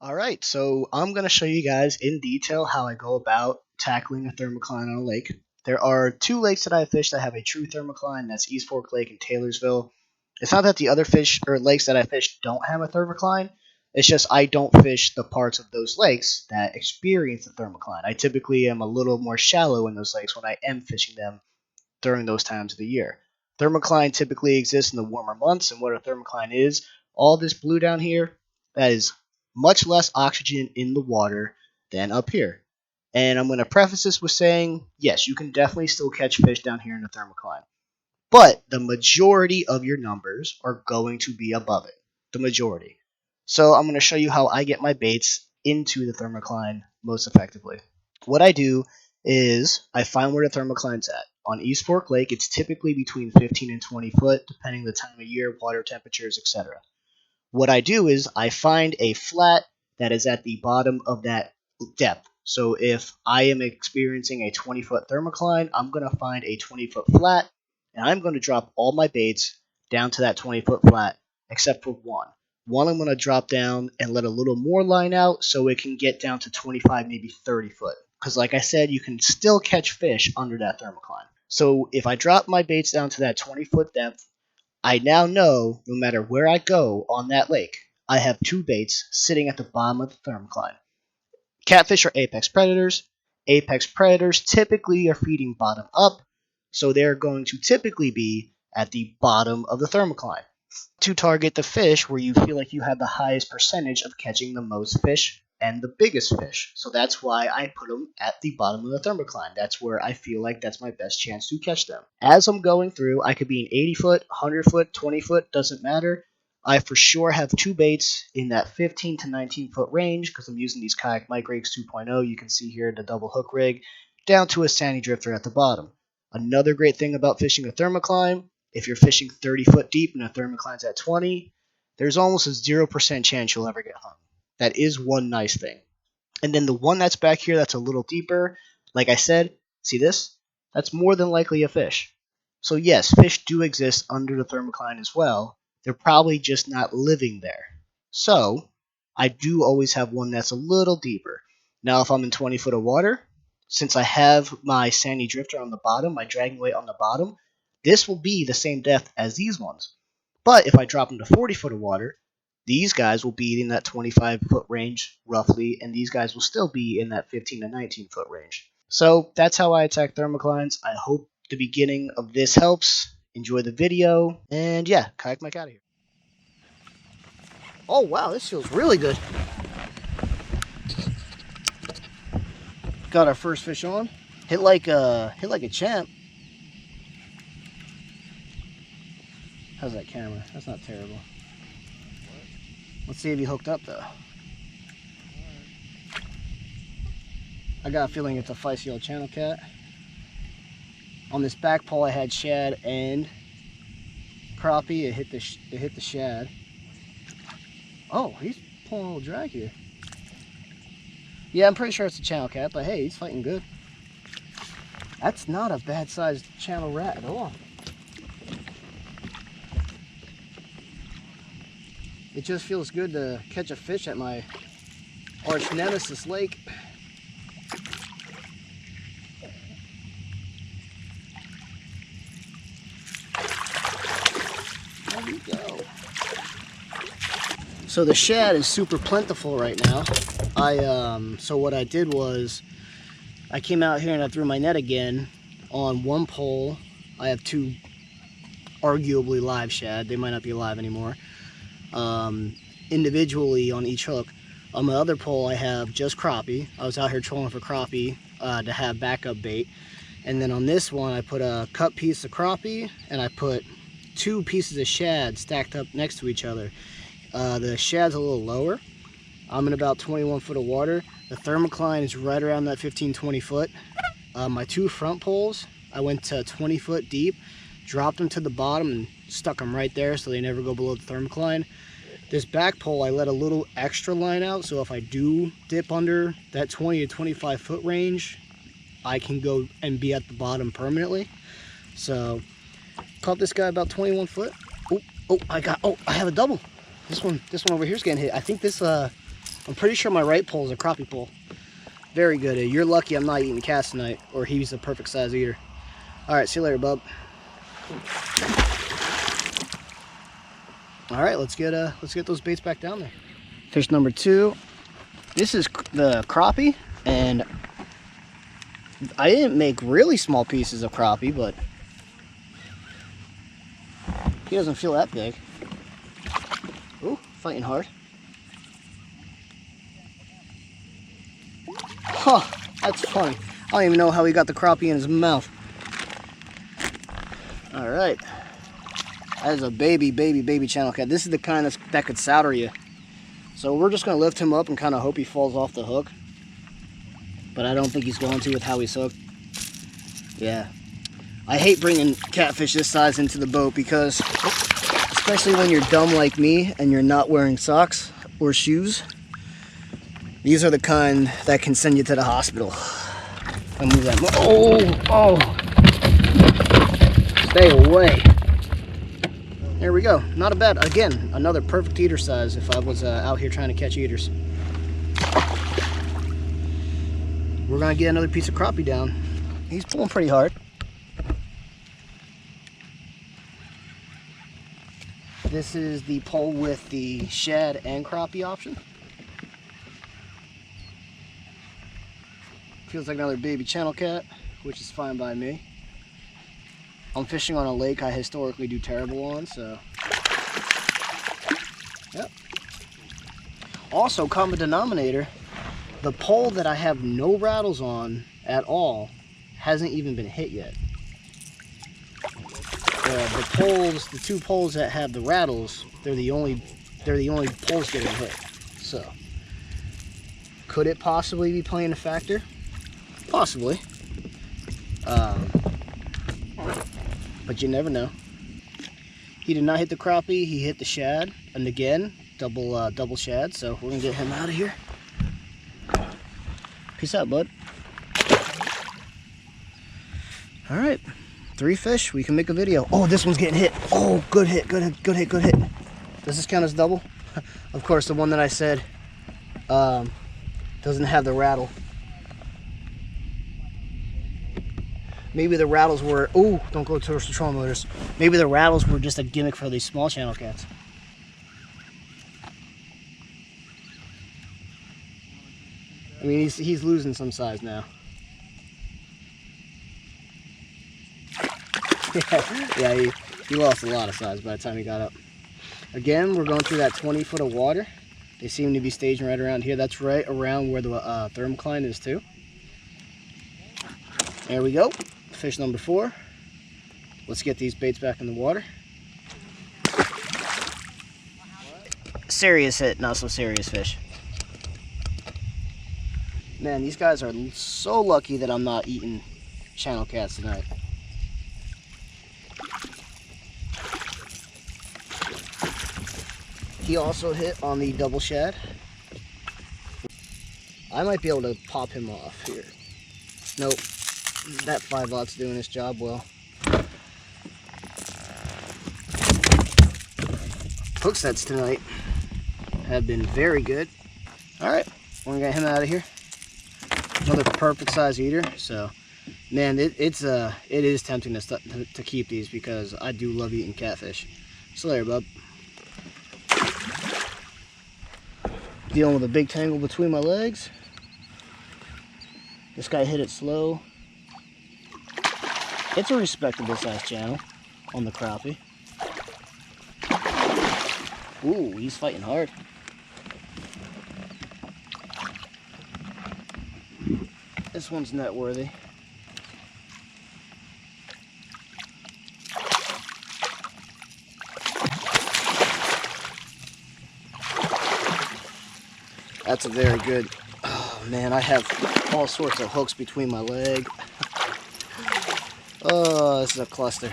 Alright, so I'm going to show you guys in detail how I go about tackling a thermocline on a lake. There are two lakes that I fish that have a true thermocline. That's East Fork Lake and Taylorsville. It's not that the other fish or lakes that I fish don't have a thermocline. It's just I don't fish the parts of those lakes that experience the thermocline. I typically am a little more shallow in those lakes when I am fishing them during those times of the year. Thermocline typically exists in the warmer months, and what a thermocline is, all this blue down here, that is much less oxygen in the water than up here. And I'm going to preface this with saying, yes, you can definitely still catch fish down here in the thermocline, but the majority of your numbers are going to be above it. The majority. So I'm going to show you how I get my baits into the thermocline most effectively. What I do is I find where the thermocline's at. On East Fork Lake, it's typically between 15 and 20 foot, depending the time of year, water temperatures, etc. What I do is I find a flat that is at the bottom of that depth. So if I am experiencing a 20-foot thermocline, I'm going to find a 20-foot flat, and I'm going to drop all my baits down to that 20-foot flat, except for one. One I'm going to drop down and let a little more line out so it can get down to 25, maybe 30 foot. Because like I said, you can still catch fish under that thermocline. So if I drop my baits down to that 20-foot depth, I now know no matter where I go on that lake, I have two baits sitting at the bottom of the thermocline. Catfish are apex predators. Apex predators typically are feeding bottom up, so they're going to typically be at the bottom of the thermocline. To target the fish where you feel like you have the highest percentage of catching the most fish and the biggest fish. So that's why I put them at the bottom of the thermocline. That's where I feel like that's my best chance to catch them. As I'm going through, I could be an 80 foot, 100 foot, 20 foot, doesn't matter. I for sure have two baits in that 15 to 19 foot range because I'm using these Kayak Mike Rigs 2.0. You can see here the double hook rig down to a sandy drifter at the bottom. Another great thing about fishing a thermocline, if you're fishing 30 foot deep and a thermocline's at 20, there's almost a 0% chance you'll ever get hung. That is one nice thing. And then the one that's back here that's a little deeper, like I said, see this? That's more than likely a fish. So yes, fish do exist under the thermocline as well. They're probably just not living there. So I do always have one that's a little deeper. Now if I'm in 20 foot of water, since I have my sandy drifter on the bottom, my dragging weight on the bottom, this will be the same depth as these ones. But if I drop them to 40 foot of water, these guys will be in that 25 foot range roughly, and these guys will still be in that 15 to 19 foot range. So that's how I attack thermoclines. I hope the beginning of this helps. Enjoy the video, and yeah, Kayak Mike out of here. Oh wow, this feels really good. Got our first fish on. Hit like a champ. How's that camera? That's not terrible. Let's see if he hooked up though. I got a feeling it's a feisty old channel cat. On this back pole I had shad and crappie. It hit the shad. Oh, he's pulling a little drag here. Yeah, I'm pretty sure it's a channel cat, but hey, he's fighting good. That's not a bad sized channel rat at all. It just feels good to catch a fish at my arch nemesis lake. There we go. So the shad is super plentiful right now. So what I did was I came out here and I threw my net again. On one pole I have two arguably live shad. They might not be alive anymore. Individually on each hook. On my other pole I have just crappie. I was out here trolling for crappie to have backup bait. And then on this one I put a cut piece of crappie and I put two pieces of shad stacked up next to each other. The shad's a little lower. I'm in about 21 foot of water. The thermocline is right around that 15-20 foot. My two front poles, I went to 20 foot deep, dropped them to the bottom and stuck them right there so they never go below the thermocline. This back pole, I let a little extra line out, so if I do dip under that 20 to 25 foot range, I can go and be at the bottom permanently. So, caught this guy about 21 foot. I have a double. This one over here is getting hit. I think this I'm pretty sure my right pole is a crappie pole. Very good. You're lucky I'm not eating cast tonight, or he's the perfect size eater. All right, see you later, bub. All right, let's get those baits back down there. Fish number 2. This is the crappie, and I didn't make really small pieces of crappie, but he doesn't feel that big. Ooh, fighting hard. Huh, that's funny. I don't even know how he got the crappie in his mouth. All right. That is a baby channel cat. This is the kind that could solder you. So we're just going to lift him up and kind of hope he falls off the hook. But I don't think he's going to with how he's hooked. Yeah. I hate bringing catfish this size into the boat because, especially when you're dumb like me and you're not wearing socks or shoes, these are the kind that can send you to the hospital. I'll move that. Oh! Stay away. There we go. Not a bad. Again, another perfect eater size if I was out here trying to catch eaters. We're going to get another piece of crappie down. He's pulling pretty hard. This is the pole with the shad and crappie option. Feels like another baby channel cat, which is fine by me. I'm fishing on a lake I historically do terrible on, so. Yep. Also, common denominator, the pole that I have no rattles on at all hasn't even been hit yet. The 2 poles that have the rattles, they're the only poles getting hit. So, could it possibly be playing a factor? Possibly. But you never know. He did not hit the crappie, he hit the shad, and again, double shad, so we're gonna get him out of here. Peace out, bud. All right, 3 fish, we can make a video. Oh, this one's getting hit. Oh, good hit. Does this count as double? Of course, the one that I said doesn't have the rattle. Maybe the rattles were, ooh, don't go towards the trolling motors. Maybe the rattles were just a gimmick for these small channel cats. I mean, he's losing some size now. Yeah, he lost a lot of size by the time he got up. Again, we're going through that 20 foot of water. They seem to be staging right around here. That's right around where the Thermocline is too. There we go. Fish number 4. Let's get these baits back in the water. Serious hit, not so serious fish. Man, these guys are so lucky that I'm not eating channel cats tonight. He also hit on the double shad. I might be able to pop him off here. Nope. That 5/0's doing his job well. Hook sets tonight have been very good. Alright, we're gonna get him out of here. Another perfect size eater. So, man, it is tempting to keep these because I do love eating catfish. So there, bub. Dealing with a big tangle between my legs. This guy hit it slow. It's a respectable size channel on the crappie. Ooh, he's fighting hard. This one's net worthy. That's a very good. Oh man, I have all sorts of hooks between my leg. Oh, this is a cluster.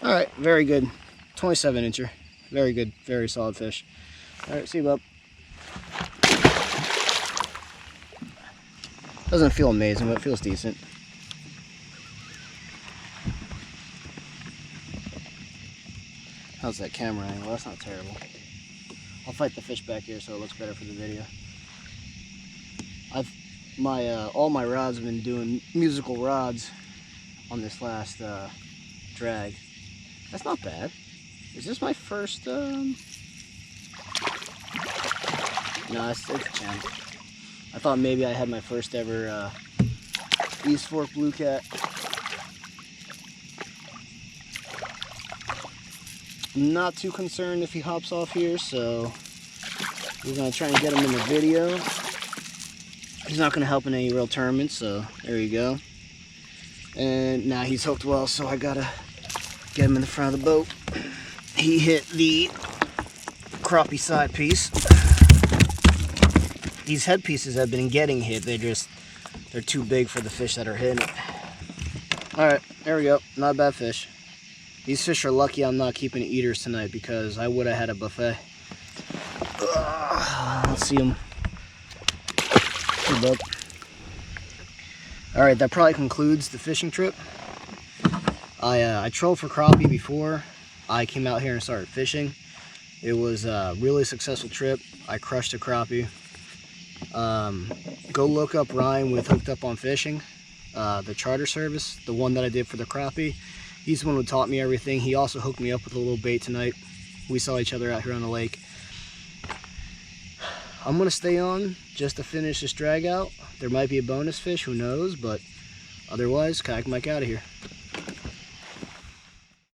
All right, very good. 27 incher. Very good, very solid fish. All right, see you, bub. Doesn't feel amazing, but it feels decent. How's that camera angle? That's not terrible. I'll fight the fish back here so it looks better for the video. All my rods have been doing musical rods on this last drag. That's not bad. Is this my first? No, it's a 10. I thought maybe I had my first ever East Fork Blue Cat. I'm not too concerned if he hops off here, so we're gonna try and get him in the video. He's not gonna help in any real tournaments, so there you go. And now he's hooked well, so I gotta get him in the front of the boat. He hit the crappie side piece. These head pieces have been getting hit. They're too big for the fish that are hitting it. All right, there we go. Not a bad fish. These fish are lucky I'm not keeping eaters tonight because I would have had a buffet. Let's see them. All right, that probably concludes the fishing trip. I trolled for crappie before I came out here and started fishing. It was a really successful trip. I crushed a crappie. Go look up Ryan with Hooked Up on Fishing, the charter service, the one that I did for the crappie. He's the one who taught me everything. He also hooked me up with a little bait tonight. We saw each other out here on the lake. I'm gonna stay on just to finish this drag out. There might be a bonus fish, who knows, but otherwise, Kayak Mike out of here.